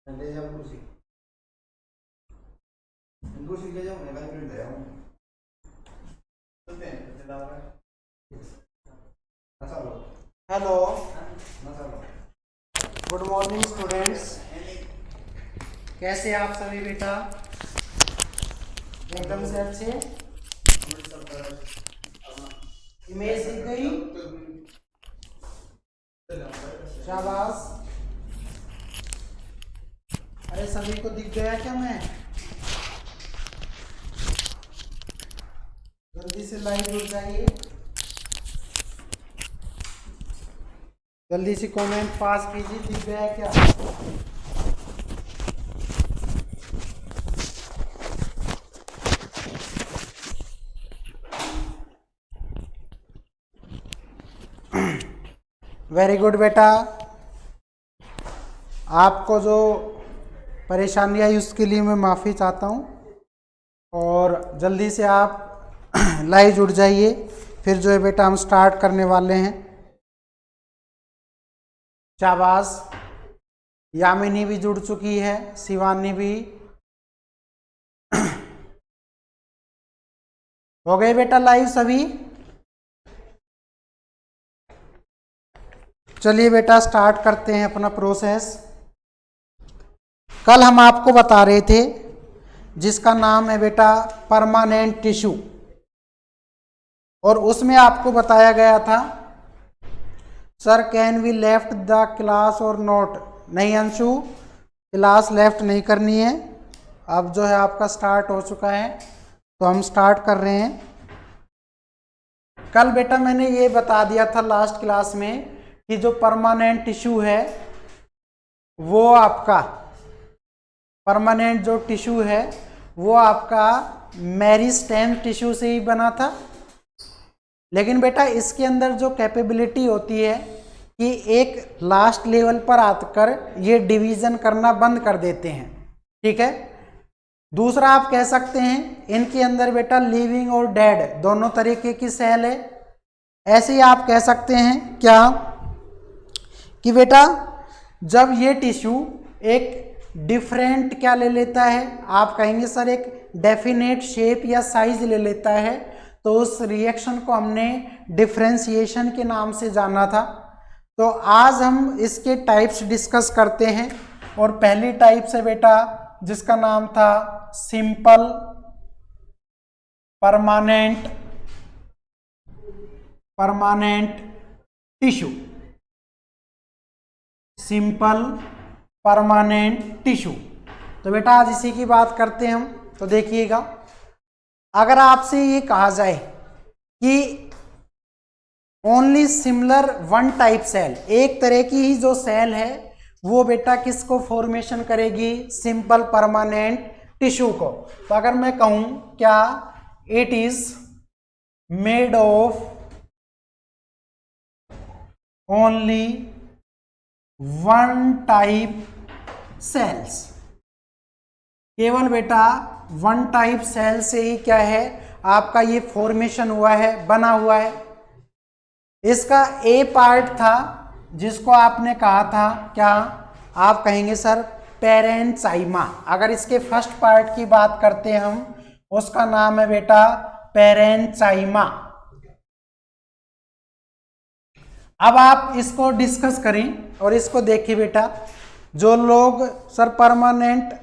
ले जाओ कुर्सी, कुर्सी ले जाओ, मैं प्रिंट ले आऊँ। चलते हैं, चलते डाल रहे हैं। अच्छा लो। हेलो, अच्छा लो। Good morning students. कैसे आप सभी बेटा? एकदम से अच्छे। इमेज दिख गई? शाबाश। अरे सभी को दिख गया क्या? मैं जल्दी से लाइव जुड़ जाइए, जल्दी से कमेंट पास कीजिए, दिख गया क्या? वेरी गुड बेटा। आपको जो परेशानी आई उसके लिए मैं माफ़ी चाहता हूँ और जल्दी से आप लाइव जुड़ जाइए। फिर जो है बेटा हम स्टार्ट करने वाले हैं। शाबाश। यामिनी भी जुड़ चुकी है, शिवानी भी। हो गए बेटा लाइव सभी? चलिए बेटा स्टार्ट करते हैं अपना प्रोसेस। कल हम आपको बता रहे थे जिसका नाम है बेटा परमानेंट टिश्यू, और उसमें आपको बताया गया था sir can we left the class और नॉट। नहीं अंशु, क्लास लेफ्ट नहीं करनी है। अब जो है आपका स्टार्ट हो चुका है तो हम स्टार्ट कर रहे हैं। कल बेटा मैंने ये बता दिया था लास्ट क्लास में कि जो परमानेंट टिश्यू है वो आपका परमानेंट जो टिश्यू है वो आपका मेरिस्टेम टिश्यू से ही बना था। लेकिन बेटा इसके अंदर जो कैपेबिलिटी होती है कि एक लास्ट लेवल पर आकर ये डिवीजन करना बंद कर देते हैं, ठीक है। दूसरा आप कह सकते हैं इनके अंदर बेटा लिविंग और डेड दोनों तरीके की सेल है। ऐसे ही आप कह सकते हैं क्या कि बेटा जब ये टिश्यू एक डिफरेंट क्या ले लेता है, आप कहेंगे सर एक डेफिनेट शेप या साइज ले लेता है, तो उस रिएक्शन को हमने डिफरेंशिएशन के नाम से जाना था। तो आज हम इसके टाइप्स डिस्कस करते हैं और पहली टाइप से बेटा जिसका नाम था simple permanent tissue. Simple permanent tissue. तो बेटा आज इसी की बात करते हैं हम। तो देखिएगा, अगर आपसे ये कहा जाए कि only similar one type cell, एक तरह की ही जो सेल है वो बेटा किसको फॉर्मेशन करेगी? सिंपल परमानेंट टिश्यू को। तो अगर मैं कहूं क्या it is made of only one type cells, केवल बेटा वन टाइप सेल से ही क्या है आपका ये फॉर्मेशन हुआ है, बना हुआ है। इसका ए पार्ट था जिसको आपने कहा था क्या? आप कहेंगे सर पेरेंचाइमा। अगर इसके फर्स्ट पार्ट की बात करते हैं हम, उसका नाम है बेटा पेरेंचाइमा। अब आप इसको डिस्कस करें और इसको देखिए बेटा, जो लोग सर परमानेंट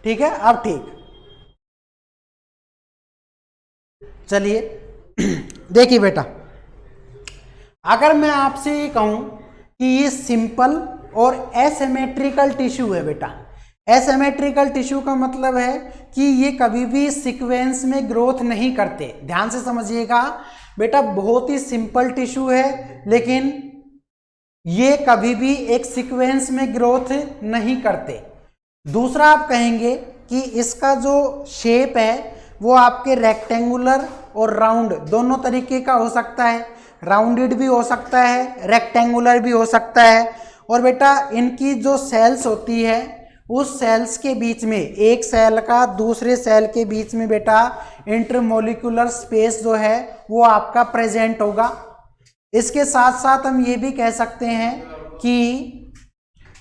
ठीक है। अब ठीक, चलिए देखिए बेटा, अगर मैं आपसे ये कहूं कि ये सिंपल और एसिमेट्रिकल टिश्यू है बेटा। एसिमेट्रिकल टिश्यू का मतलब है कि ये कभी भी सीक्वेंस में ग्रोथ नहीं करते। ध्यान से समझिएगा बेटा, बहुत ही सिंपल टिश्यू है लेकिन ये कभी भी एक सीक्वेंस में ग्रोथ नहीं करते। दूसरा आप कहेंगे कि इसका जो शेप है वो आपके रेक्टेंगुलर और राउंड दोनों तरीके का हो सकता है। राउंडेड भी हो सकता है, रेक्टेंगुलर भी हो सकता है। और बेटा इनकी जो सेल्स होती है उस सेल्स के बीच में, एक सेल का दूसरे सेल के बीच में बेटा इंटरमोलिकुलर स्पेस जो है वो आपका प्रेजेंट होगा। इसके साथ साथ हम ये भी कह सकते हैं कि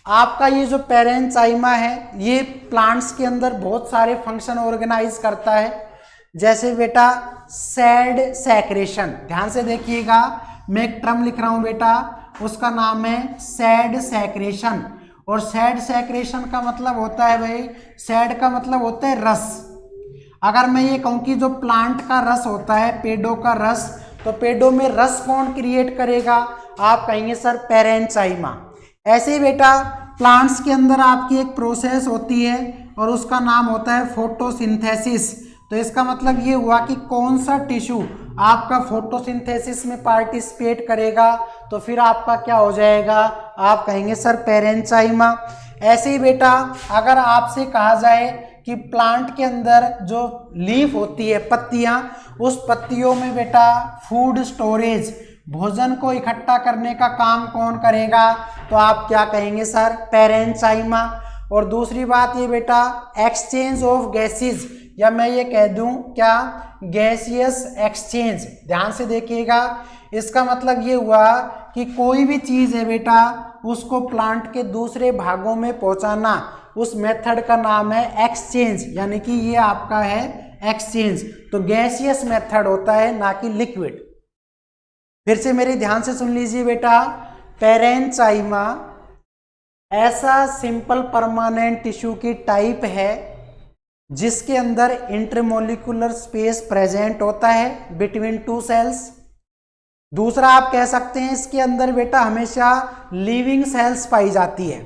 आपका ये जो पैरेंचाइमा है ये प्लांट्स के अंदर बहुत सारे फंक्शन ऑर्गेनाइज करता है। जैसे बेटा सैड सैक्रेशन, ध्यान से देखिएगा, मैं एक टर्म लिख रहा हूं बेटा, उसका नाम है सैड सैक्रेशन। और सैड सैक्रेशन का मतलब होता है भाई, सैड का मतलब होता है रस। अगर मैं ये कहूँ कि जो प्लांट का रस होता है, पेड़ों का रस, तो पेड़ों में रस कौन क्रिएट करेगा? आप कहेंगे सर पैरेंचाइमा। ऐसे ही बेटा प्लांट्स के अंदर आपकी एक प्रोसेस होती है और उसका नाम होता है फोटोसिंथेसिस। तो इसका मतलब ये हुआ कि कौन सा टिश्यू आपका फोटोसिंथेसिस में पार्टिसिपेट करेगा, तो फिर आपका क्या हो जाएगा? आप कहेंगे सर पैरेंचाइमा। ऐसे ही बेटा अगर आपसे कहा जाए कि प्लांट के अंदर जो लीफ होती है, पत्तियां, उस पत्तियों में बेटा फूड स्टोरेज, भोजन को इकट्ठा करने का काम कौन करेगा? तो आप क्या कहेंगे सर? पैरेंचाइमा। और दूसरी बात ये बेटा एक्सचेंज ऑफ गैसेज, या मैं ये कह दूं क्या, गैसियस एक्सचेंज। ध्यान से देखिएगा, इसका मतलब ये हुआ कि कोई भी चीज है बेटा उसको प्लांट के दूसरे भागों में पहुंचाना, उस मेथड का नाम है एक्सचेंज, यानी कि ये आपका है एक्सचेंज। तो गैसियस मेथड होता है, ना कि लिक्विड। फिर से मेरे ध्यान से सुन लीजिए बेटा, पैरेंचाइमा ऐसा सिंपल परमानेंट टिश्यू की टाइप है जिसके अंदर इंटरमोलिकुलर स्पेस प्रेजेंट होता है बिटवीन टू सेल्स। दूसरा आप कह सकते हैं इसके अंदर बेटा हमेशा लिविंग सेल्स पाई जाती है।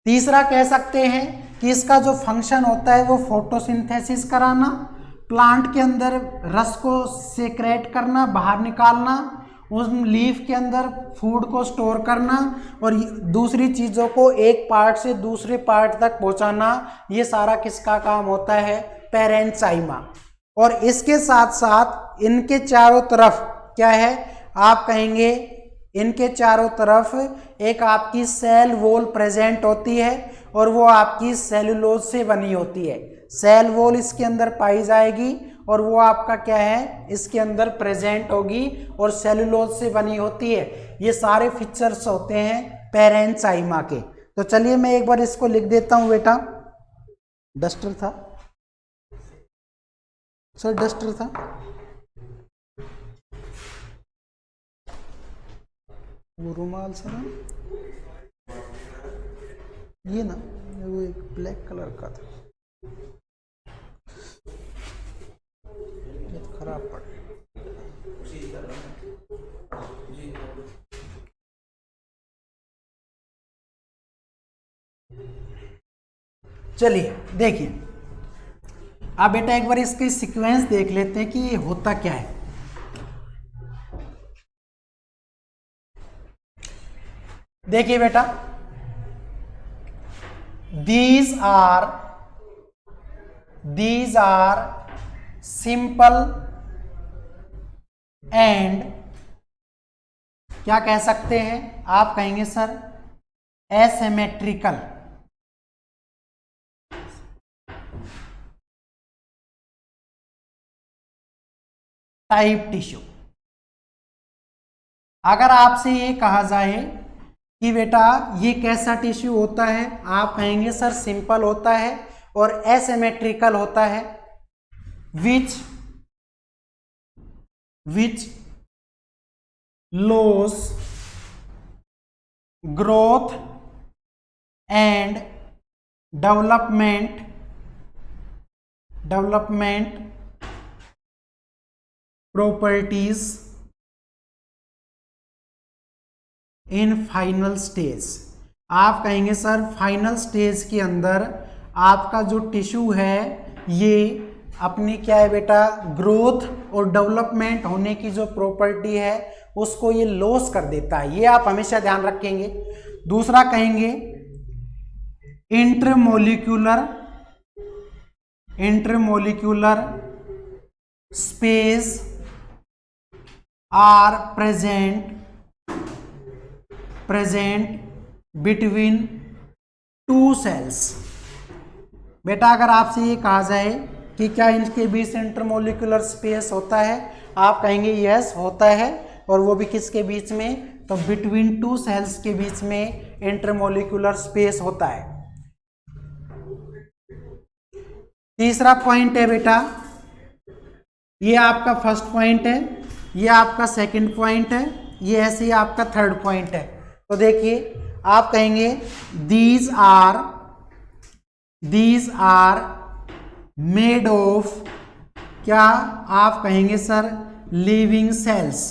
तीसरा कह सकते हैं कि इसका जो फंक्शन होता है वो फोटोसिंथेसिस कराना, प्लांट के अंदर रस को सेक्रेट करना, बाहर निकालना, उस लीफ के अंदर फूड को स्टोर करना और दूसरी चीज़ों को एक पार्ट से दूसरे पार्ट तक पहुंचाना। ये सारा किसका काम होता है? पैरेंचाइमा। और इसके साथ साथ इनके चारों तरफ क्या है? आप कहेंगे इनके चारों तरफ एक आपकी सेल वॉल प्रेजेंट होती है और वो आपकी सेलुलोज से बनी होती है। सेल वॉल इसके अंदर पाई जाएगी और वो आपका क्या है? इसके अंदर प्रेजेंट होगी और सेलुलोज से बनी होती है। ये सारे फीचर्स होते हैं पैरेंचाइमा के। तो चलिए मैं एक बार इसको लिख देता हूं बेटा। डस्टर था सर, डस्टर था। वो रुमाल से ना, ये ना, वो एक ब्लैक कलर का था, ये तो खराब पड़। चलिए देखिए, अब बेटा एक बार इसकी सीक्वेंस देख लेते हैं कि ये होता क्या है। देखिए बेटा, these are simple and क्या कह सकते हैं? आप कहेंगे सर asymmetrical टाइप टिश्यू। अगर आपसे ये कहा जाए कि बेटा ये कैसा टिश्यू होता है, आप कहेंगे सर सिंपल होता है और एसिमेट्रिकल होता है, which loses growth and development properties in final stage. आप कहेंगे सर फाइनल स्टेज के अंदर आपका जो टिश्यू है ये अपनी क्या है बेटा, ग्रोथ और डेवलपमेंट होने की जो प्रॉपर्टी है उसको ये लॉस कर देता है। ये आप हमेशा ध्यान रखेंगे। दूसरा कहेंगे intermolecular space are present between two cells. बेटा अगर आपसे ये कहा जाए कि क्या इनके बीच इंटरमोलिकुलर स्पेस होता है, आप कहेंगे यस होता है, और वो भी किसके बीच में, तो बिटवीन टू सेल्स के बीच में इंटरमोलिकुलर स्पेस होता है। तीसरा पॉइंट है बेटा, ये आपका फर्स्ट पॉइंट है, ये आपका सेकंड पॉइंट है, ये ऐसे ही आपका थर्ड पॉइंट है। तो देखिए आप कहेंगे दीज आर मेड ऑफ, क्या आप कहेंगे सर लिविंग सेल्स।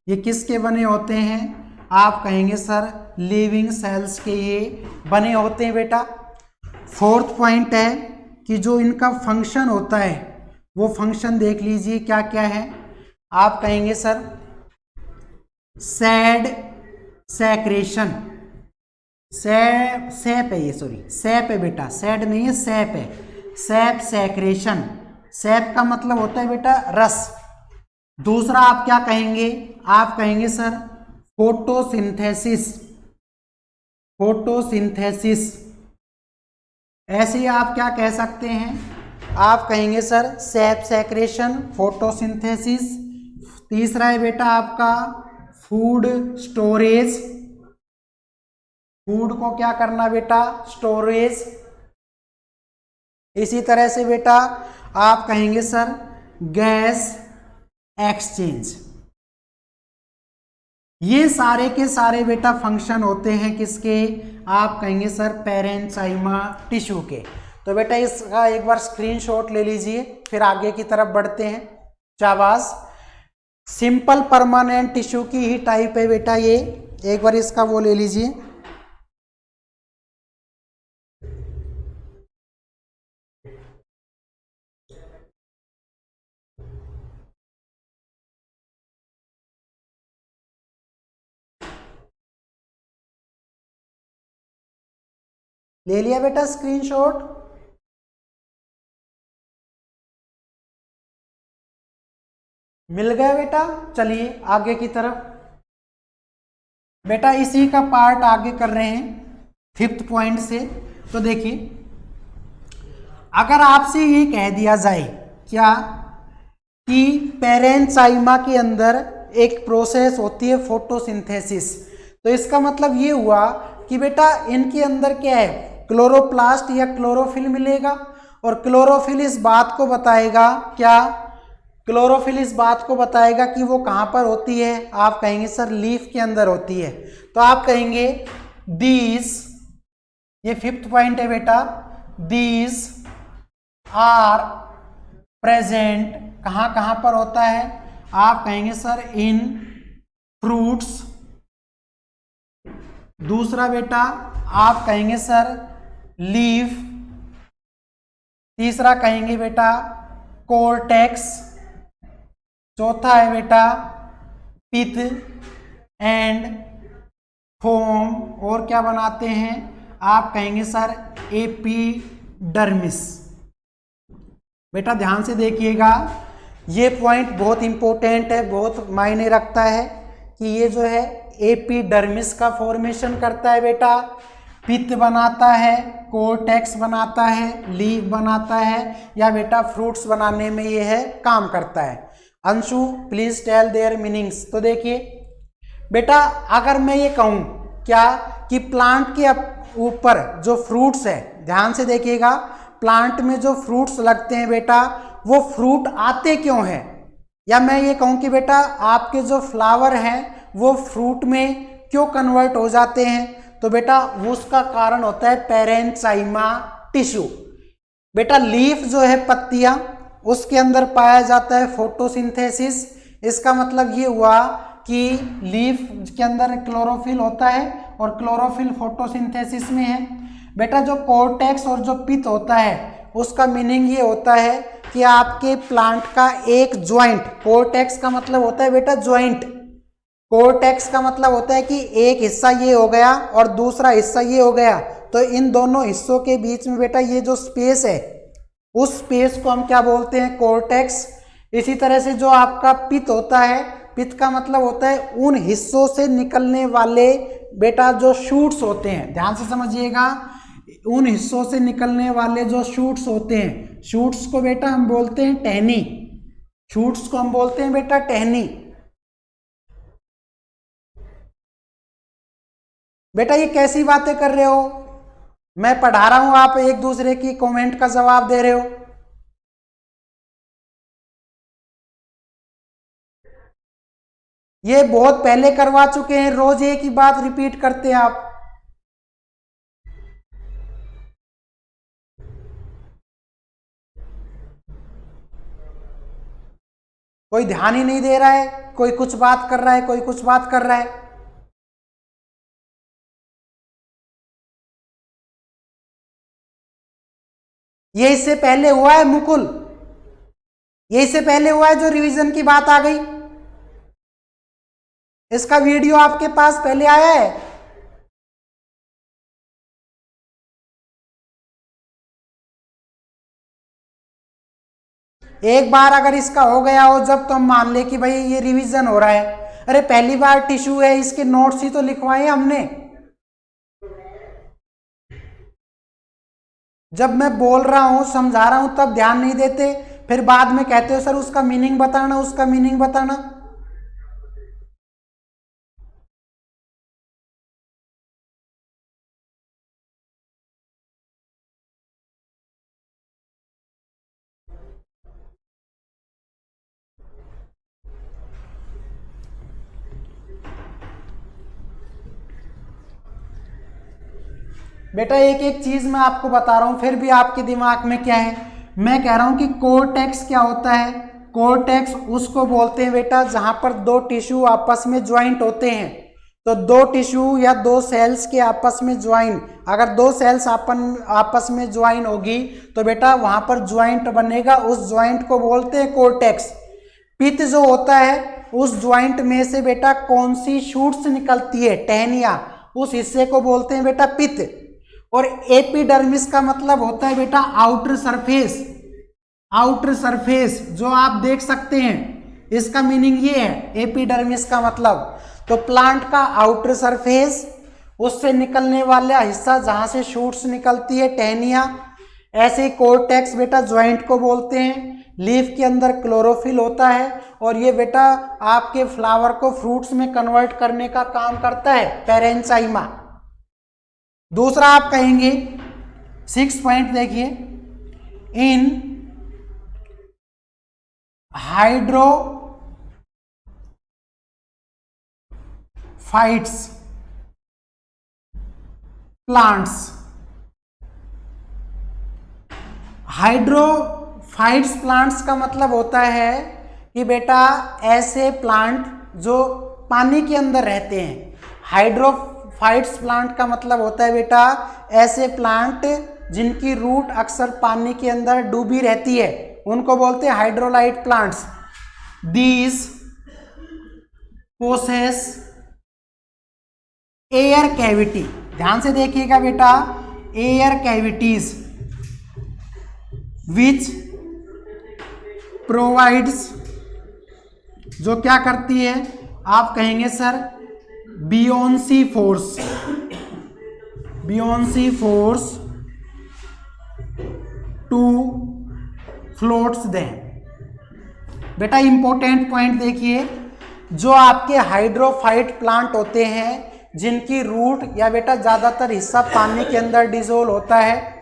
ये किसके बने होते हैं, आप कहेंगे सर लिविंग सेल्स के ये बने होते हैं बेटा। फोर्थ पॉइंट है कि जो इनका फंक्शन होता है वो फंक्शन देख लीजिए क्या क्या है। आप कहेंगे सर सैड सेक्रेशन, सैप है ये, सॉरी सैप है बेटा, सैड नहीं है सैप है, सैप सेक्रेशन। सैप का मतलब होता है बेटा रस। दूसरा आप क्या कहेंगे, आप कहेंगे सर फोटोसिंथेसिस, फोटोसिंथेसिस। ऐसे ही आप क्या कह सकते हैं, आप कहेंगे सर सैप सेक्रेशन, फोटोसिंथेसिस। तीसरा है बेटा आपका फूड स्टोरेज, फूड को क्या करना बेटा, स्टोरेज। इसी तरह से बेटा आप कहेंगे सर गैस एक्सचेंज। ये सारे के सारे बेटा फंक्शन होते हैं किसके, आप कहेंगे सर पैरेन्चाइमा टिश्यू के। तो बेटा इसका एक बार स्क्रीनशॉट ले लीजिए, फिर आगे की तरफ बढ़ते हैं। शाबाश, सिंपल परमानेंट टिश्यू की ही टाइप है बेटा ये, एक बार इसका वो ले लीजिए। ले लिया बेटा स्क्रीनशॉट, मिल गया बेटा। चलिए आगे की तरफ बेटा, इसी का पार्ट आगे कर रहे हैं फिफ्थ पॉइंट से। तो देखिए अगर आपसे ये कह दिया जाए क्या कि पैरेन्चाइमा के अंदर एक प्रोसेस होती है फोटोसिंथेसिस, तो इसका मतलब ये हुआ कि बेटा इनके अंदर क्या है, क्लोरोप्लास्ट या क्लोरोफिल मिलेगा, और क्लोरोफिल इस बात को बताएगा क्या, क्लोरोफिल इस बात को बताएगा कि वो कहाँ पर होती है, आप कहेंगे सर लीफ के अंदर होती है। तो आप कहेंगे दीज, ये फिफ्थ पॉइंट है बेटा, दीज आर प्रेजेंट, कहाँ कहाँ पर होता है, आप कहेंगे सर इन फ्रूट्स। दूसरा बेटा आप कहेंगे सर लीफ। तीसरा कहेंगे बेटा कोर्टेक्स। चौथा है बेटा पिथ एंड फोम, और क्या बनाते हैं, आप कहेंगे सर एपिडर्मिस। बेटा ध्यान से देखिएगा, ये पॉइंट बहुत इंपॉर्टेंट है, बहुत मायने रखता है कि ये जो है एपिडर्मिस का फॉर्मेशन करता है बेटा, पित्त बनाता है, कोर्टेक्स बनाता है, लीफ बनाता है, या बेटा फ्रूट्स बनाने में ये है काम करता है। Anshu please tell their meanings. तो देखिए बेटा अगर मैं ये कहूँ क्या कि प्लांट के ऊपर जो फ्रूट्स है, ध्यान से देखिएगा, प्लांट में जो फ्रूट्स लगते हैं बेटा वो फ्रूट आते क्यों हैं, या मैं ये कहूँ कि बेटा आपके जो फ्लावर हैं वो फ्रूट में क्यों कन्वर्ट हो जाते हैं, तो बेटा उसका कारण होता है पैरेन्चाइमा टिश्यू। बेटा लीफ जो है पत्तियां, उसके अंदर पाया जाता है फोटोसिंथेसिस। इसका मतलब ये हुआ कि लीफ के अंदर क्लोरोफिल होता है और क्लोरोफिल फोटोसिंथेसिस में है। बेटा जो कोर्टेक्स और जो पित्त होता है उसका मीनिंग ये होता है कि आपके प्लांट का एक ज्वाइंट, कोर्टेक्स का मतलब होता है बेटा ज्वाइंट, कोर्टेक्स का मतलब होता है कि एक हिस्सा ये हो गया और दूसरा हिस्सा ये हो गया, तो इन दोनों हिस्सों के बीच में बेटा ये जो स्पेस है उस स्पेस को हम क्या बोलते हैं, कोर्टेक्स। इसी तरह से जो आपका पित्त होता है, पित्त का मतलब होता है उन हिस्सों से निकलने वाले बेटा जो शूट्स होते हैं, ध्यान से समझिएगा, उन हिस्सों से निकलने वाले जो शूट्स होते हैं, शूट्स को बेटा हम बोलते हैं टहनी, शूट्स को हम बोलते हैं बेटा टहनी। बेटा ये कैसी बातें कर रहे हो, मैं पढ़ा रहा हूं, आप एक दूसरे की कमेंट का जवाब दे रहे हो। ये बहुत पहले करवा चुके हैं, रोज एक ही बात रिपीट करते हैं आप। कोई ध्यान ही नहीं दे रहा है, कोई कुछ बात कर रहा है, कोई कुछ बात कर रहा है। ये इससे पहले हुआ है मुकुल, ये इससे पहले हुआ है जो रिवीजन की बात आ गई, इसका वीडियो आपके पास पहले आया है। एक बार अगर इसका हो गया हो जब, तो हम मान ले कि भाई ये रिवीजन हो रहा है। अरे पहली बार टिश्यू है, इसके नोट्स ही तो लिखवाए हमने। जब मैं बोल रहा हूं, समझा रहा हूं, तब ध्यान नहीं देते, फिर बाद में कहते हो सर उसका मीनिंग बताना, उसका मीनिंग बताना। बेटा एक एक चीज मैं आपको बता रहा हूं, फिर भी आपके दिमाग में क्या है, मैं कह रहा हूं कि कोर्टेक्स क्या होता है। कोर्टेक्स उसको बोलते हैं बेटा जहां पर दो टिश्यू आपस में ज्वाइंट होते हैं। तो दो टिश्यू या दो सेल्स के आपस में ज्वाइन, अगर दो सेल्स आपस में ज्वाइन होगी तो बेटा वहां पर ज्वाइंट बनेगा, उस ज्वाइंट को बोलते हैं कोर्टेक्स। पित्त जो होता है उस ज्वाइंट में से बेटा कौन सी शूट्स निकलती है, टहनियां, उस हिस्से को बोलते हैं बेटा पित्त। और एपिडर्मिस का मतलब होता है बेटा आउटर सरफेस, आउटर सरफेस जो आप देख सकते हैं, इसका मीनिंग ये है एपिडर्मिस का मतलब। तो प्लांट का आउटर सरफेस, उससे निकलने वाला हिस्सा जहां से शूट्स निकलती है टहनियां, ऐसे ही कोर्टेक्स बेटा ज्वाइंट को बोलते हैं। लीफ के अंदर क्लोरोफिल होता है और ये बेटा आपके फ्लावर को फ्रूट्स में कन्वर्ट करने का काम करता है, पैरेंचाइमा। दूसरा आप कहेंगे 6 पॉइंट देखिए, इन हाइड्रोफाइट्स प्लांट्स, हाइड्रोफाइट्स प्लांट्स का मतलब होता है कि बेटा ऐसे प्लांट जो पानी के अंदर रहते हैं। हाइड्रोफाइट्स प्लांट का मतलब होता है बेटा ऐसे प्लांट जिनकी रूट अक्सर पानी के अंदर डूबी रहती है, उनको बोलते हैं hydrolyte plants. These possess air cavity, ध्यान से देखिएगा बेटा, एयर कैविटीज विच प्रोवाइड्स, जो क्या करती है, आप कहेंगे sir buoyancy force, buoyancy force to floats them. बेटा इंपॉर्टेंट पॉइंट देखिए, जो आपके हाइड्रोफाइट प्लांट होते हैं जिनकी रूट या बेटा ज्यादातर हिस्सा पानी के अंदर डिसोल्व होता है,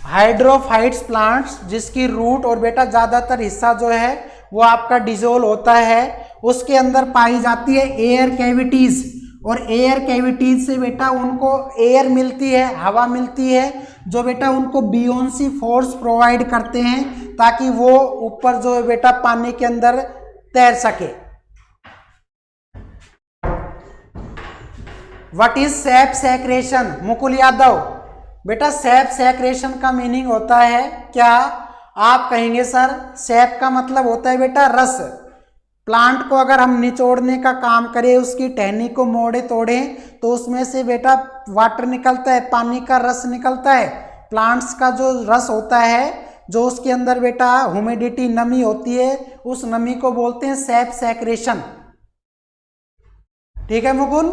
हाइड्रोफाइट्स प्लांट्स जिसकी रूट और बेटा ज्यादातर हिस्सा जो है वो आपका डिसोल्व होता है, उसके अंदर पाई जाती है एयर कैविटीज। और एयर कैविटीज से बेटा उनको एयर मिलती है, हवा मिलती है, जो बेटा उनको बियोन्सी फोर्स प्रोवाइड करते हैं ताकि वो ऊपर जो है बेटा पानी के अंदर तैर सके। What is shape secretion, Mukul Yadav? बेटा सेप सेक्रेशन का मीनिंग होता है क्या, आप कहेंगे सर सेप का मतलब होता है बेटा रस। प्लांट को अगर हम निचोड़ने का काम करें, उसकी टहनी को मोड़े तोड़े, तो उसमें से बेटा वाटर निकलता है, पानी का रस निकलता है। प्लांट्स का जो रस होता है, जो उसके अंदर बेटा ह्यूमिडिटी, नमी होती है, उस नमी को बोलते हैं सेप सेक्रेशन। ठीक है मुकुल?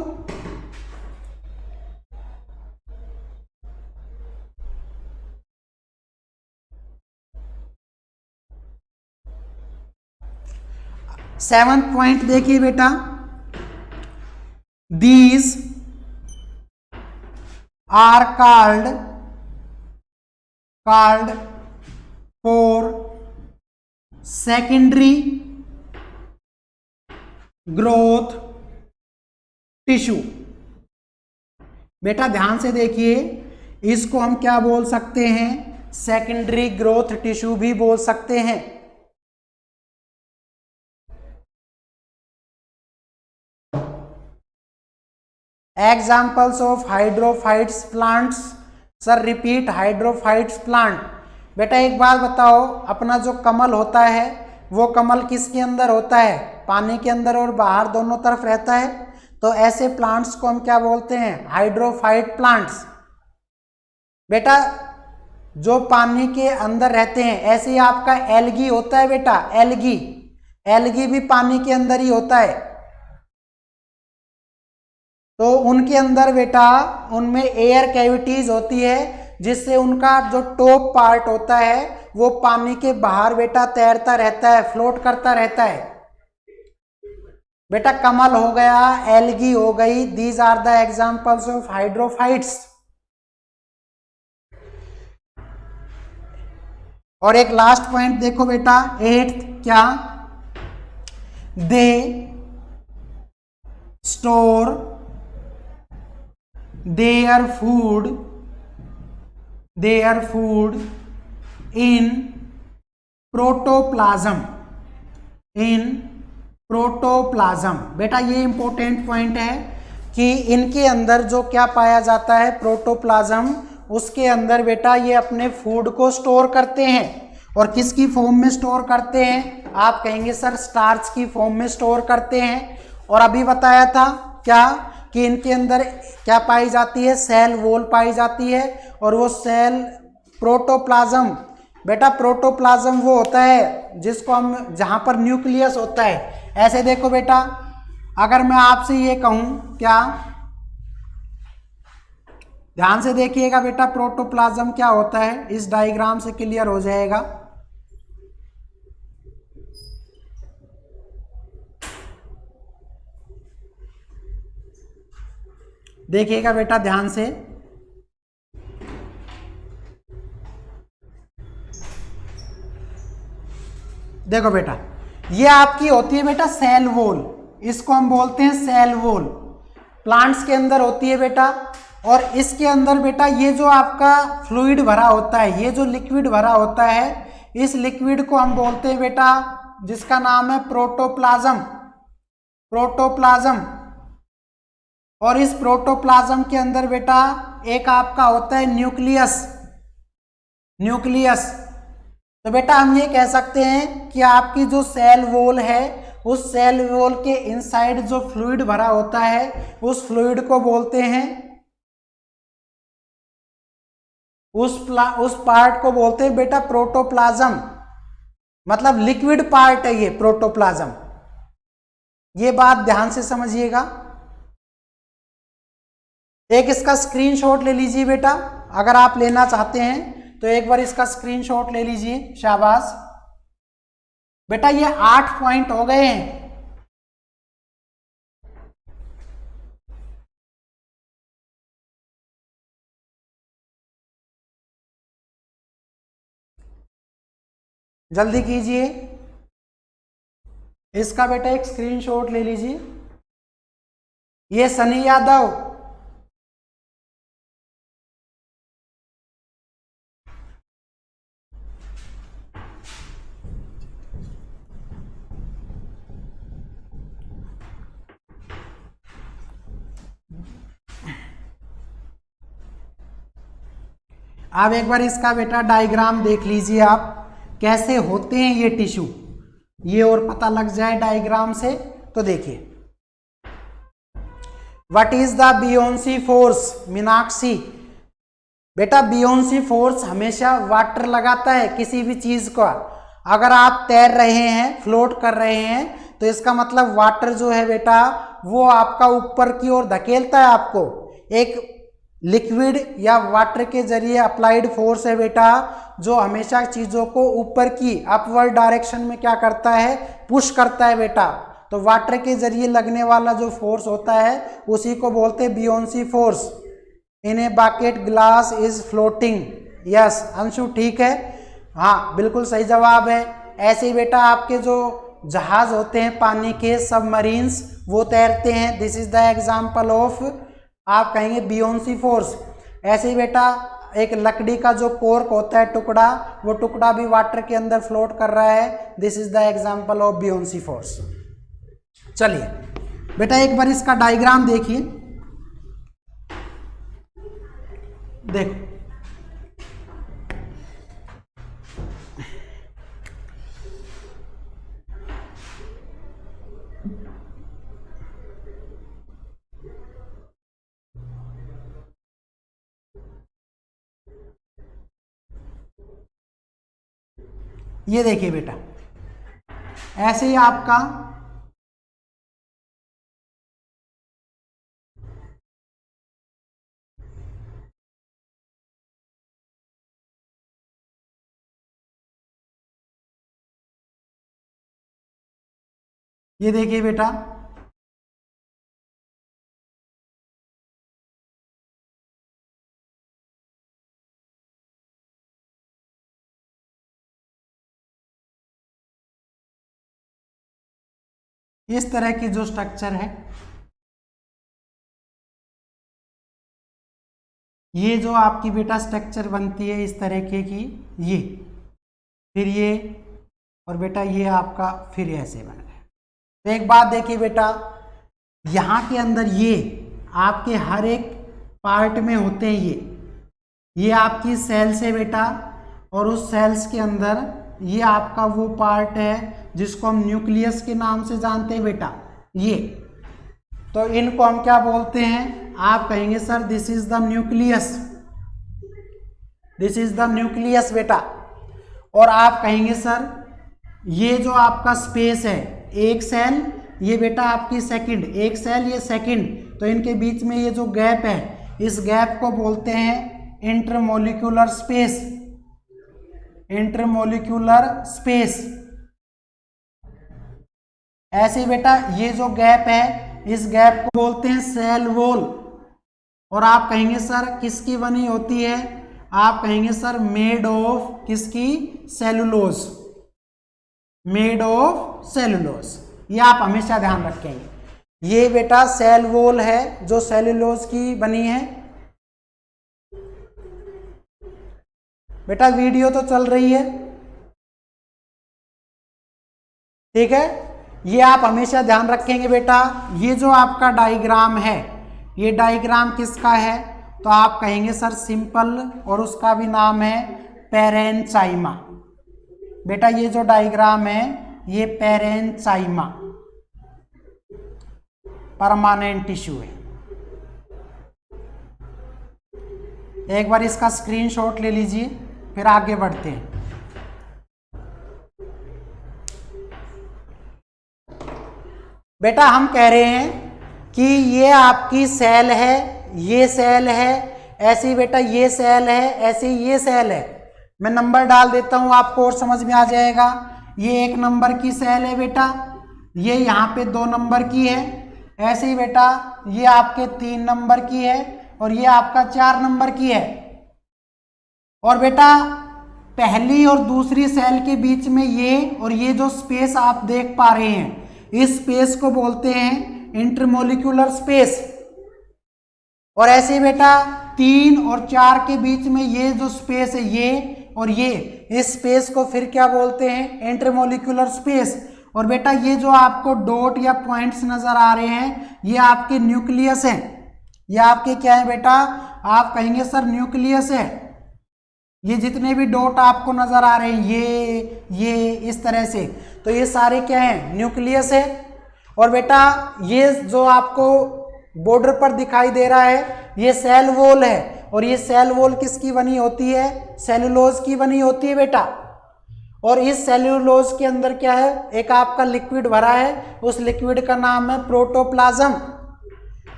सेवंथ पॉइंट देखिए बेटा, these are called for secondary growth tissue. बेटा ध्यान से देखिए, इसको हम क्या बोल सकते हैं? सेकेंडरी ग्रोथ टिश्यू भी बोल सकते हैं। Examples of hydrophytes plants. Sir repeat, hydrophytes plant. बेटा एक बात बताओ, अपना जो कमल होता है वो कमल किसके अंदर होता है? पानी के अंदर और बाहर दोनों तरफ रहता है। तो ऐसे प्लांट्स को हम क्या बोलते हैं? Hydrophyte plants. बेटा जो पानी के अंदर रहते हैं, ऐसे ही आपका एल्गी होता है बेटा, एल्गी भी पानी के अंदर ही होता है। तो उनके अंदर बेटा, उनमें एयर कैविटीज होती है, जिससे उनका जो टॉप पार्ट होता है वो पानी के बाहर बेटा तैरता रहता है, फ्लोट करता रहता है। बेटा कमल हो गया, एल्गी हो गई, these are the examples of hydrophytes. और एक लास्ट पॉइंट देखो बेटा, 8th क्या? They store their food in protoplasm। बेटा ये इंपॉर्टेंट पॉइंट है कि इनके अंदर जो क्या पाया जाता है? प्रोटोप्लाज्म। उसके अंदर बेटा ये अपने फूड को स्टोर करते हैं। और किसकी फॉर्म में स्टोर करते हैं? आप कहेंगे सर स्टार्च की फॉर्म में स्टोर करते हैं। और अभी बताया था क्या कि इनके अंदर क्या पाई जाती है? सेल वॉल पाई जाती है। और वो सेल प्रोटोप्लाज्म। बेटा प्रोटोप्लाज्म वो होता है जिसको हम, जहां पर न्यूक्लियस होता है। ऐसे देखो बेटा, अगर मैं आपसे ये कहूं, क्या ध्यान से देखिएगा बेटा, प्रोटोप्लाज्म क्या होता है? इस डायग्राम से क्लियर हो जाएगा। देखिएगा बेटा ध्यान से, देखो बेटा ये आपकी होती है बेटा सेल वॉल। इसको हम बोलते हैं सेल वॉल। प्लांट्स के अंदर होती है बेटा। और इसके अंदर बेटा ये जो आपका फ्लूइड भरा होता है, ये जो लिक्विड भरा होता है, इस लिक्विड को हम बोलते हैं बेटा, जिसका नाम है प्रोटोप्लाज्म। और इस प्रोटोप्लाज्म के अंदर बेटा एक आपका होता है न्यूक्लियस। तो बेटा हम ये कह सकते हैं कि आपकी जो सेल वॉल है, उस सेल वॉल के इनसाइड जो फ्लूइड भरा होता है, उस फ्लूइड को बोलते हैं, उस पार्ट को बोलते हैं बेटा प्रोटोप्लाज्म। मतलब लिक्विड पार्ट है ये प्रोटोप्लाज्म। ये बात ध्यान से समझिएगा। एक इसका स्क्रीनशॉट ले लीजिए बेटा, अगर आप लेना चाहते हैं तो एक बार इसका स्क्रीनशॉट ले लीजिए। शाबाश बेटा, ये 8 पॉइंट हो गए हैं। जल्दी कीजिए, इसका बेटा एक स्क्रीनशॉट ले लीजिए। ये सनी यादव, अब एक बार इसका बेटा डायग्राम देख लीजिए आप, कैसे होते हैं ये टिश्यू, ये और पता लग जाए डायग्राम से। तो देखिए, what is the buoyancy force? Meenakshi बेटा, बियोंसी फोर्स हमेशा वाटर लगाता है किसी भी चीज का। अगर आप तैर रहे हैं, फ्लोट कर रहे हैं, तो इसका मतलब वाटर जो है बेटा वो आपका ऊपर की ओर धकेलता है आपको। एक लिक्विड या वाटर के जरिए अप्लाइड फोर्स है बेटा, जो हमेशा चीजों को ऊपर की अपवर्ड डायरेक्शन में क्या करता है, पुश करता है बेटा। तो वाटर के जरिए लगने वाला जो फोर्स होता है उसी को बोलते हैं buoyancy force. In a bucket glass is floating. Yes Anshu ठीक है, हाँ बिल्कुल सही जवाब है। ऐसे ही बेटा आपके जो जहाज होते हैं पानी के, सबमरीन्स, वो तैरते हैं। This is the example of, आप कहेंगे बियोंसी फोर्स। ऐसे ही बेटा एक लकड़ी का जो कोर्क होता है टुकड़ा, वो टुकड़ा भी वाटर के अंदर फ्लोट कर रहा है। This is the example of buoyancy force. चलिए बेटा एक बार इसका डायग्राम देखिए, देखो ये देखिए बेटा, ऐसे ही आपका ये देखिए बेटा, इस तरह की जो स्ट्रक्चर है, ये जो आपकी बेटा स्ट्रक्चर बनती है इस तरीके की, ये फिर ये, और बेटा ये आपका फिर ऐसे बन गया। तो एक बात देखिए बेटा, यहाँ के अंदर ये आपके हर एक पार्ट में होते हैं, ये आपकी सेल्स है बेटा, और उस सेल्स के अंदर ये आपका वो पार्ट है जिसको हम न्यूक्लियस के नाम से जानते हैं बेटा, ये। तो इनको हम क्या बोलते हैं, आप कहेंगे sir this is the nucleus, this is the nucleus बेटा। और आप कहेंगे सर ये जो आपका स्पेस है, एक सेल ये बेटा आपकी सेकंड, एक सेल ये सेकंड, तो इनके बीच में ये जो गैप है, इस गैप को बोलते हैं इंटरमोलिक्यूलर स्पेस, इंटरमोलिक्यूलर स्पेस। ऐसे ही बेटा ये जो गैप है, इस गैप को बोलते हैं सेल वॉल। और आप कहेंगे सर किसकी बनी होती है, आप कहेंगे सर मेड ऑफ किसकी, सेलुलोज, मेड ऑफ सेलुलोज। ये आप हमेशा ध्यान रखेंगे, ये बेटा सेल वॉल है जो सेलुलोज की बनी है। बेटा वीडियो तो चल रही है, ठीक है। ये आप हमेशा ध्यान रखेंगे बेटा, ये जो आपका डायग्राम है, ये डायग्राम किसका है, तो आप कहेंगे सर सिंपल, और उसका भी नाम है पैरेन्चाइमा। बेटा ये जो डायग्राम है ये पैरेन्चाइमा, परमानेंट टिश्यू है। एक बार इसका स्क्रीनशॉट ले लीजिए, फिर आगे बढ़ते हैं। बेटा हम कह रहे हैं कि ये आपकी सेल है, ये सेल है, ऐसी बेटा ये सेल है, ऐसी ये सेल है। मैं नंबर डाल देता हूं, आपको और समझ में आ जाएगा। ये 1 नंबर की सेल है बेटा, ये यहाँ पे 2 नंबर की है। ऐसे ही बेटा ये आपके 3 नंबर की है, और ये आपका 4 नंबर की है। और बेटा पहली और दूसरी सेल के बीच में ये और ये जो स्पेस आप देख पा रहे हैं, इस स्पेस को बोलते हैं इंटरमोलिक्यूलर स्पेस। और ऐसे ही बेटा 3 और 4 के बीच में ये जो स्पेस है, ये और ये, इस स्पेस को फिर क्या बोलते हैं, इंटरमोलिक्यूलर स्पेस। और बेटा ये जो आपको डॉट या पॉइंट्स नजर आ रहे हैं, ये आपके न्यूक्लियस हैं। ये आपके क्या है बेटा, आप कहेंगे सर न्यूक्लियस है। ये जितने भी डॉट आपको नजर आ रहे हैं, ये इस तरह से, तो ये सारे क्या हैं, न्यूक्लियस है। और बेटा ये जो आपको बॉर्डर पर दिखाई दे रहा है, ये सेल वॉल है। और ये सेल वॉल किसकी बनी होती है, सेलुलोज की बनी होती है बेटा। और इस सेल्यूलोज के अंदर क्या है, एक आपका लिक्विड भरा है, उस लिक्विड का नाम है प्रोटोप्लाज्म।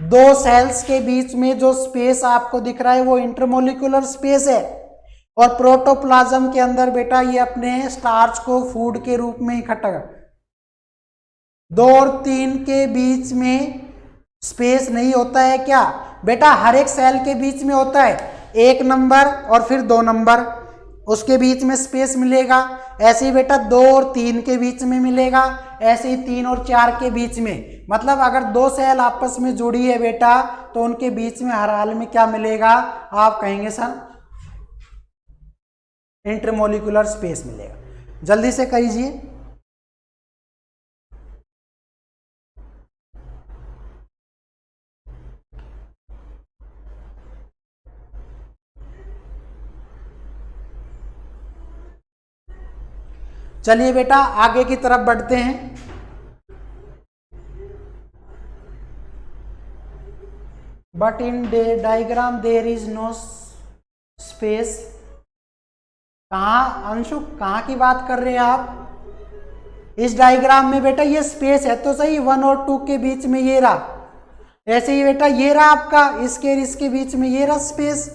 दो सेल्स के बीच में जो स्पेस आपको दिख रहा है वो इंटरमोलिकुलर स्पेस है। और प्रोटोप्लाज्म के अंदर बेटा ये अपने स्टार्च को फूड के रूप में इकट्ठा कर, 2 और 3 के बीच में स्पेस नहीं होता है क्या बेटा, हर एक सेल के बीच में होता है, 1 नंबर और फिर 2 नंबर, उसके बीच में स्पेस मिलेगा। ऐसे ही बेटा 2 और 3 के बीच में मिलेगा, ऐसे ही 3 और 4 के बीच में। मतलब अगर 2 सेल आपस में जुड़ी है बेटा तो उनके बीच में हर हाल में क्या मिलेगा, आप कहेंगे सर इंटरमोलिकुलर स्पेस मिलेगा। जल्दी से कहिए। चलिए बेटा आगे की तरफ बढ़ते हैं। But in diagram there is no space. कहाँ अंशु, कहाँ की बात कर रहे हैं आप? इस डायग्राम में बेटा ये स्पेस है तो सही, 1 और 2 के बीच में ये रहा। ऐसे ही बेटा ये रहा आपका, इसके बीच में ये रहा स्पेस।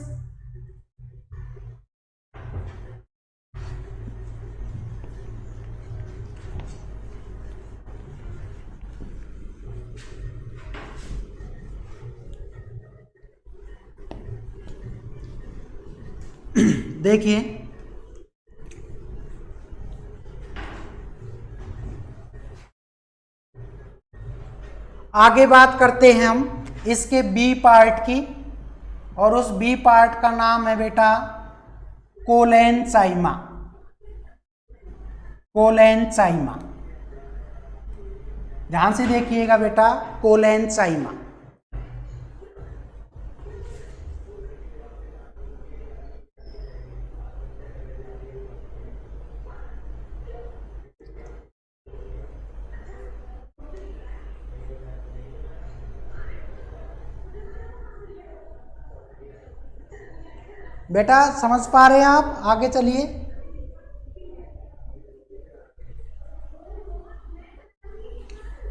देखिए आगे बात करते हैं हम इसके बी पार्ट की, और उस बी पार्ट का नाम है बेटा कोलेनचाइमा। कोलेनचाइमा, ध्यान से देखिएगा बेटा, कोलेनचाइमा। बेटा समझ पा रहे हैं आप? आगे चलिए।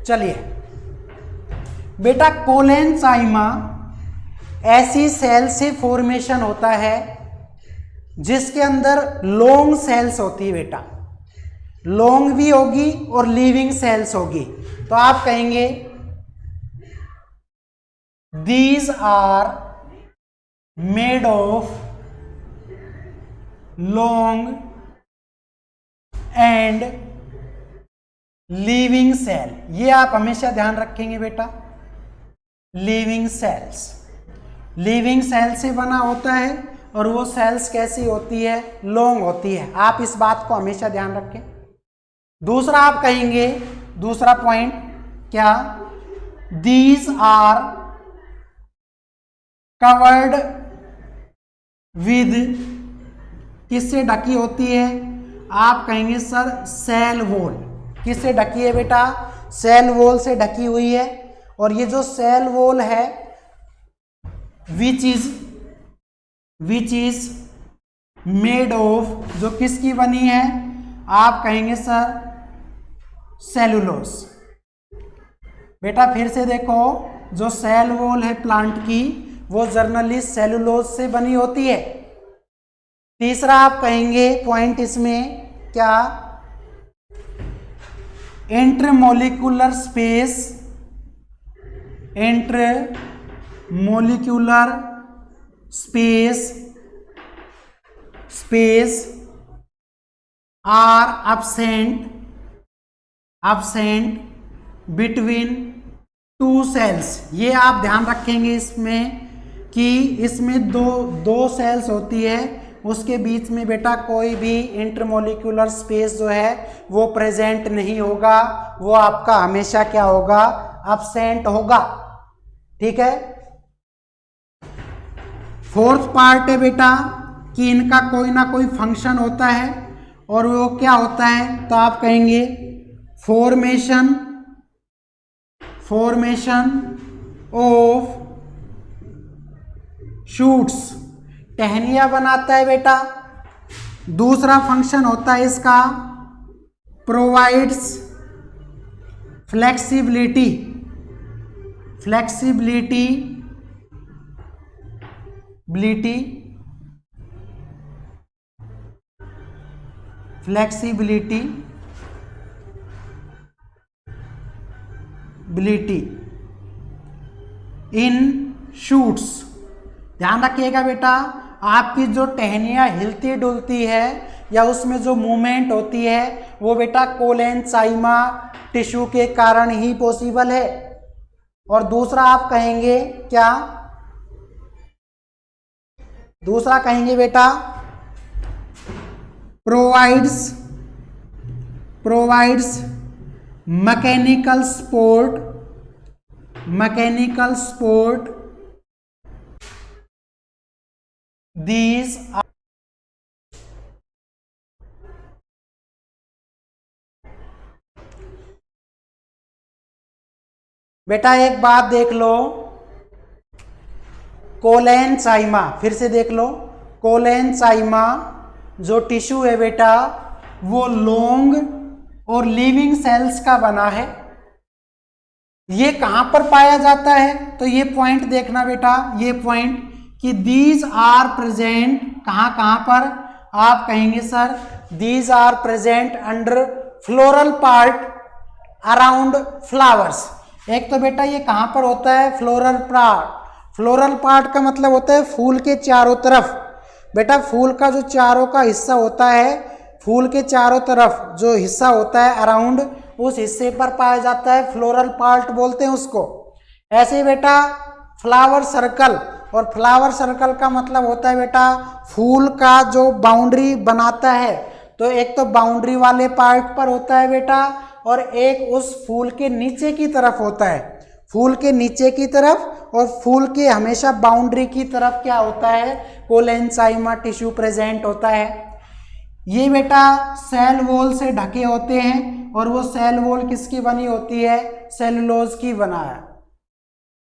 चलिए बेटा कोलेनचाइमा ऐसी सेल से फॉर्मेशन होता है जिसके अंदर लॉन्ग सेल्स होती है बेटा, लॉन्ग भी होगी और लिविंग सेल्स होगी। तो आप कहेंगे these are made of long and living cell. ये आप हमेशा ध्यान रखेंगे बेटा, लिविंग सेल्स, लिविंग सेल से बना होता है और वो सेल्स कैसी होती है, लॉन्ग होती है। आप इस बात को हमेशा ध्यान रखें। दूसरा आप कहेंगे, दूसरा पॉइंट क्या, दीज आर कवर्ड विद, किससे ढकी होती है, आप कहेंगे सर सेल वॉल। किससे ढकी है बेटा, सेल वॉल से ढकी हुई है। और ये जो सेल वॉल है विच इज मेड ऑफ, जो किसकी बनी है, आप कहेंगे सर सेलुलोज। बेटा फिर से देखो, जो सेल वॉल है प्लांट की वो जनरली सेलुलोज से बनी होती है। तीसरा आप कहेंगे पॉइंट इसमें क्या, intermolecular space, intermolecular space are absent between 2 cells. ये आप ध्यान रखेंगे इसमें कि इसमें दो सेल्स होती है, उसके बीच में बेटा कोई भी इंटरमोलिकुलर स्पेस जो है वो प्रेजेंट नहीं होगा, वो आपका हमेशा क्या होगा, अब्सेंट होगा। ठीक है। फोर्थ पार्ट है बेटा कि इनका कोई ना कोई फंक्शन होता है, और वो क्या होता है, तो आप कहेंगे फॉर्मेशन ऑफ शूट्स, टहनियाँ बनाता है बेटा, दूसरा फंक्शन होता है इसका प्रोवाइड्स फ्लेक्सिबिलिटी इन शूट्स। ध्यान रखिएगा बेटा, आपकी जो टहनियाँ हिलती डुलती है या उसमें जो मूवमेंट होती है वो बेटा कोलेनचाइमा टिश्यू के कारण ही पॉसिबल है। और दूसरा आप कहेंगे क्या? दूसरा कहेंगे बेटा provides mechanical support these are बेटा एक बात देख लो, कोलेनचाइमा, फिर से देख लो, कोलेनचाइमा जो टिश्यू है बेटा वो लॉन्ग और लिविंग सेल्स का बना है। ये कहां पर पाया जाता है? तो ये पॉइंट देखना बेटा, ये पॉइंट कि दीज आर प्रेजेंट कहां पर? आप कहेंगे sir these are present under floral part around flowers. एक तो बेटा ये कहां पर होता है? फ्लोरल पार्ट का मतलब होता है फूल के चारों तरफ। बेटा फूल का जो चारों का हिस्सा होता है, फूल के चारों तरफ जो हिस्सा होता है अराउंड, उस हिस्से पर पाया जाता है, फ्लोरल पार्ट बोलते हैं उसको। ऐसे बेटा फ्लावर सर्कल, और फ्लावर सर्कल का मतलब होता है बेटा फूल का जो बाउंड्री बनाता है, तो एक तो बाउंड्री वाले पार्ट पर होता है बेटा, और एक उस फूल के नीचे की तरफ होता है। फूल के नीचे की तरफ और फूल के हमेशा बाउंड्री की तरफ क्या होता है? कोलेनचाइमा टिश्यू प्रेजेंट होता है। ये बेटा सेल वॉल से ढके होते हैं, और वो सेल वॉल किसकी बनी होती है? सेलुलोज की बना है।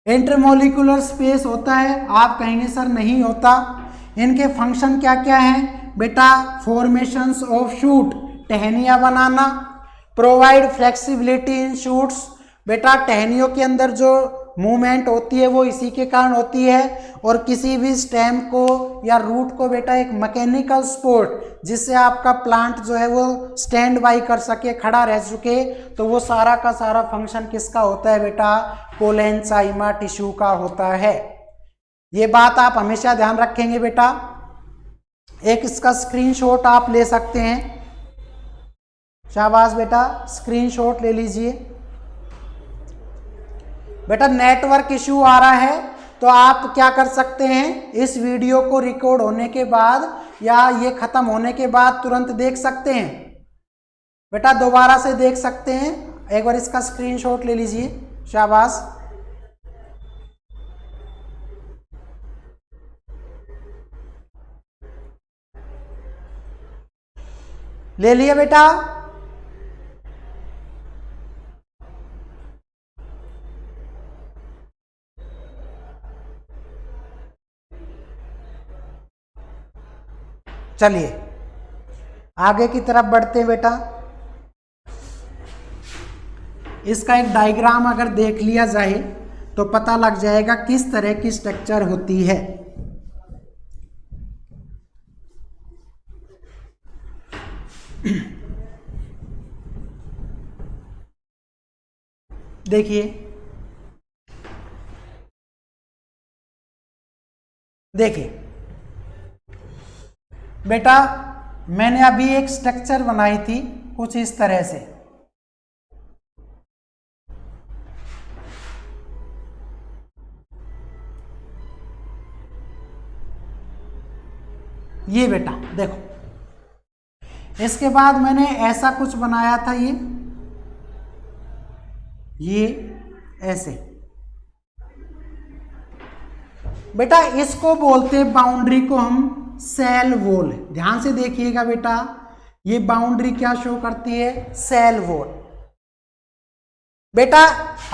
इंटरमोलिकुलर स्पेस होता है? आप कहेंगे सर नहीं होता। इनके फंक्शन क्या क्या हैं? बेटा फॉर्मेशंस ऑफ शूट, टहनियाँ बनाना, प्रोवाइड फ्लेक्सिबिलिटी इन शूट्स, बेटा टहनियों के अंदर जो मूवमेंट होती है वो इसी के कारण होती है, और किसी भी स्टेम को या रूट को बेटा एक मैकेनिकल सपोर्ट, जिससे आपका प्लांट जो है वो स्टैंड बाई कर सके, खड़ा रह सके, तो वो सारा का सारा फंक्शन किसका होता है बेटा? कोलेनचाइमा टिश्यू का होता है। ये बात आप हमेशा ध्यान रखेंगे बेटा। एक इसका स्क्रीनशॉट आप ले सकते हैं। शाबाश बेटा, स्क्रीनशॉट ले लीजिए। बेटा नेटवर्क इश्यू आ रहा है, तो आप क्या कर सकते हैं, इस वीडियो को रिकॉर्ड होने के बाद या ये खत्म होने के बाद तुरंत देख सकते हैं बेटा, दोबारा से देख सकते हैं। एक बार इसका स्क्रीनशॉट ले लीजिए। शाबाश, ले लिया बेटा। चलिए आगे की तरफ बढ़ते हैं बेटा। इसका एक डायग्राम अगर देख लिया जाए तो पता लग जाएगा किस तरह की स्ट्रक्चर होती है। देखिए बेटा, मैंने अभी एक स्ट्रक्चर बनाई थी कुछ इस तरह से। ये बेटा देखो, इसके बाद मैंने ऐसा कुछ बनाया था, ये ऐसे। बेटा इसको बोलते हैं, बाउंड्री को हम सेल वॉल। ध्यान से देखिएगा बेटा, ये बाउंड्री क्या शो करती है? Cell wall. बेटा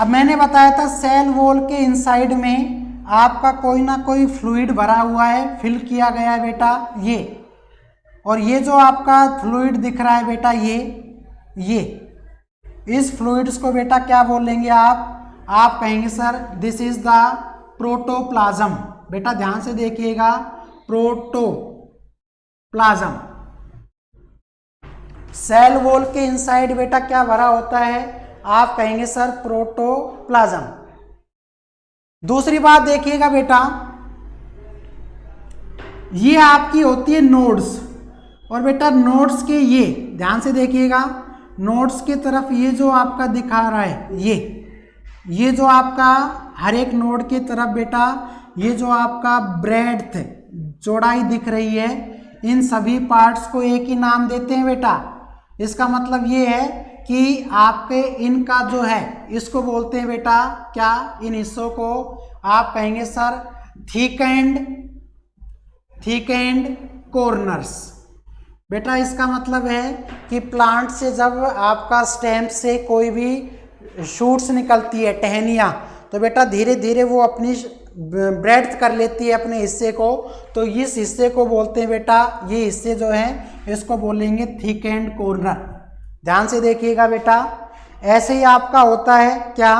अब मैंने बताया था सेल वॉल के इनसाइड में आपका कोई ना कोई फ्लूइड भरा हुआ है, फिल किया गया है बेटा। ये और ये जो आपका फ्लूइड दिख रहा है बेटा, ये इस फ्लूइड्स को बेटा क्या बोलेंगे आप कहेंगे sir this is the protoplasm. बेटा ध्यान से देखिएगा, प्रोटोप्लाज्म। सेल वॉल के इनसाइड बेटा क्या भरा होता है, आप कहेंगे सर प्रोटोप्लाज्म। दूसरी बात देखिएगा बेटा, ये आपकी होती है नोड्स, और बेटा नोड्स के ये ध्यान से देखिएगा, नोड्स की तरफ ये जो आपका दिखा रहा है, ये जो आपका हर एक नोड की तरफ बेटा ये जो आपका ब्रेड्थ चौड़ाई दिख रही है, इन सभी पार्ट्स को एक ही नाम देते हैं बेटा। इसका मतलब ये है कि आपके इनका जो है इसको बोलते हैं बेटा क्या, इन हिस्सों को आप कहेंगे सर थिक एंड कॉर्नर्स। बेटा इसका मतलब है कि प्लांट से जब आपका स्टेम से कोई भी शूट्स निकलती है, टहनियाँ, तो बेटा धीरे धीरे वो अपनी ब्रेड्थ कर लेती है अपने हिस्से को, तो इस हिस्से को बोलते हैं बेटा, ये हिस्से जो हैं इसको बोलेंगे थिक एंड कॉर्नर। ध्यान से देखिएगा बेटा, ऐसे ही आपका होता है क्या,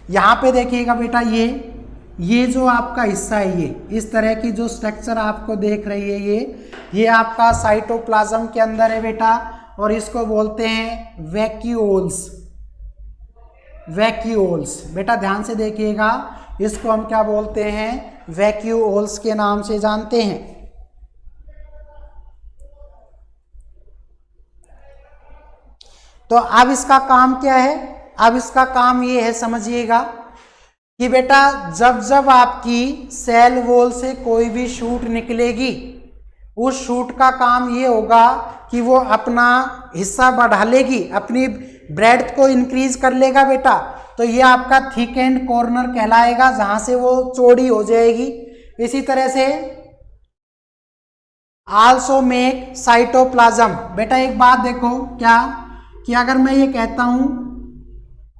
यहाँ पे देखिएगा बेटा, ये जो आपका हिस्सा है, ये इस तरह की जो स्ट्रक्चर आपको देख रही है, ये आपका साइटोप्लाज्म के अंदर है बेटा, और इसको बोलते हैं वैक्यूओल्स। बेटा ध्यान से देखिएगा, इसको हम क्या बोलते हैं, वैक्यूओल्स के नाम से जानते हैं। तो अब इसका काम क्या है, अब इसका काम ये है, समझिएगा कि बेटा जब जब आपकी सेल वॉल से कोई भी शूट निकलेगी, उस शूट का काम ये होगा कि वो अपना हिस्सा बढ़ा लेगी, अपनी ब्रेड्थ को इंक्रीज कर लेगा बेटा, तो ये आपका थिक एंड कॉर्नर कहलाएगा, जहां से वो चौड़ी हो जाएगी। इसी तरह से आल्सो मेक साइटोप्लाज्म। बेटा एक बात देखो क्या, कि अगर मैं ये कहता हूं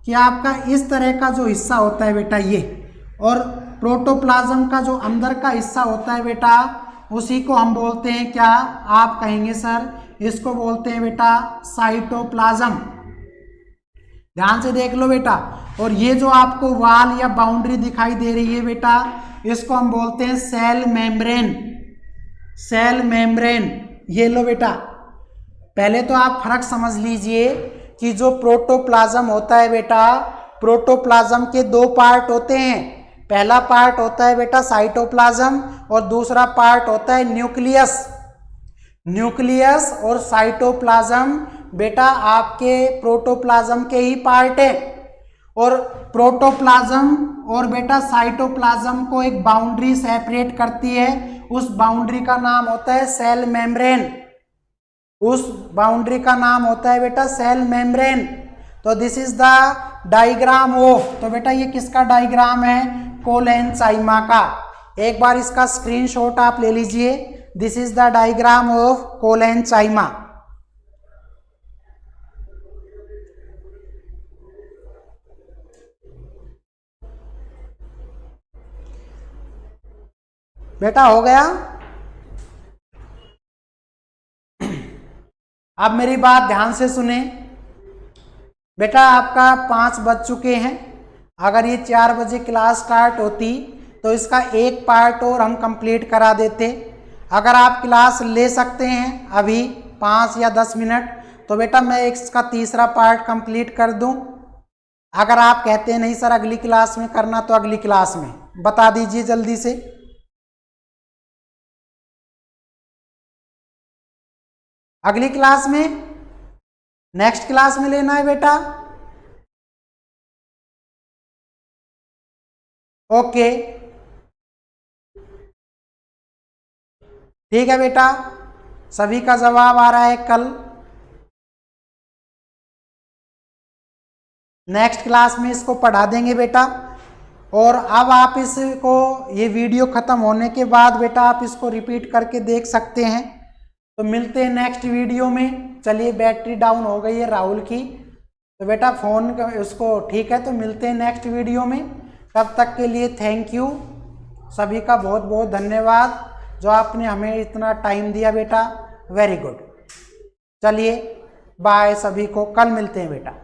कि आपका इस तरह का जो हिस्सा होता है बेटा ये, और प्रोटोप्लाज्म का जो अंदर का हिस्सा होता है बेटा, उसी को हम बोलते हैं क्या, आप कहेंगे सर इसको बोलते हैं बेटा साइटोप्लाज्म। ध्यान से देख लो बेटा, और ये जो आपको वाल या बाउंड्री दिखाई दे रही है बेटा, इसको हम बोलते हैं सेल मेम्ब्रेन। ये लो बेटा, पहले तो आप फर्क समझ लीजिए कि जो प्रोटोप्लाज्म होता है बेटा, प्रोटोप्लाज्म के दो पार्ट होते हैं। पहला पार्ट होता है बेटा साइटोप्लाज्म, और दूसरा पार्ट होता है न्यूक्लियस और साइटोप्लाज्म बेटा आपके प्रोटोप्लाज्म के ही पार्ट है। और प्रोटोप्लाज्म और बेटा साइटोप्लाज्म को एक बाउंड्री सेपरेट करती है, उस बाउंड्री का नाम होता है सेल मेम्ब्रेन। उस बाउंड्री का नाम होता है बेटा सेल मेम्ब्रेन। तो this is the diagram of, तो बेटा ये किसका डायग्राम है, कोलेनचाइमा का। एक बार इसका स्क्रीनशॉट आप ले लीजिए, this is the diagram of collenchyma. बेटा हो गया। अब मेरी बात ध्यान से सुने बेटा, आपका 5 बज चुके हैं। अगर ये 4 बजे क्लास स्टार्ट होती तो इसका एक पार्ट और हम कंप्लीट करा देते। अगर आप क्लास ले सकते हैं अभी 5 या 10 मिनट, तो बेटा मैं इसका तीसरा पार्ट कंप्लीट कर दूं। अगर आप कहते हैं नहीं सर अगली क्लास में करना, तो अगली क्लास में बता दीजिए जल्दी से। अगली क्लास में, नेक्स्ट क्लास में लेना है बेटा। ओके ठीक है बेटा, सभी का जवाब आ रहा है कल। नेक्स्ट क्लास में इसको पढ़ा देंगे बेटा। और अब आप इसको, ये वीडियो खत्म होने के बाद बेटा आप इसको रिपीट करके देख सकते हैं। तो मिलते हैं नेक्स्ट वीडियो में। चलिए बैटरी डाउन हो गई है राहुल की, तो बेटा फ़ोन उसको ठीक है, तो मिलते हैं नेक्स्ट वीडियो में। तब तक के लिए थैंक यू। सभी का बहुत बहुत धन्यवाद जो आपने हमें इतना टाइम दिया बेटा। Very good. चलिए बाय, सभी को कल मिलते हैं बेटा।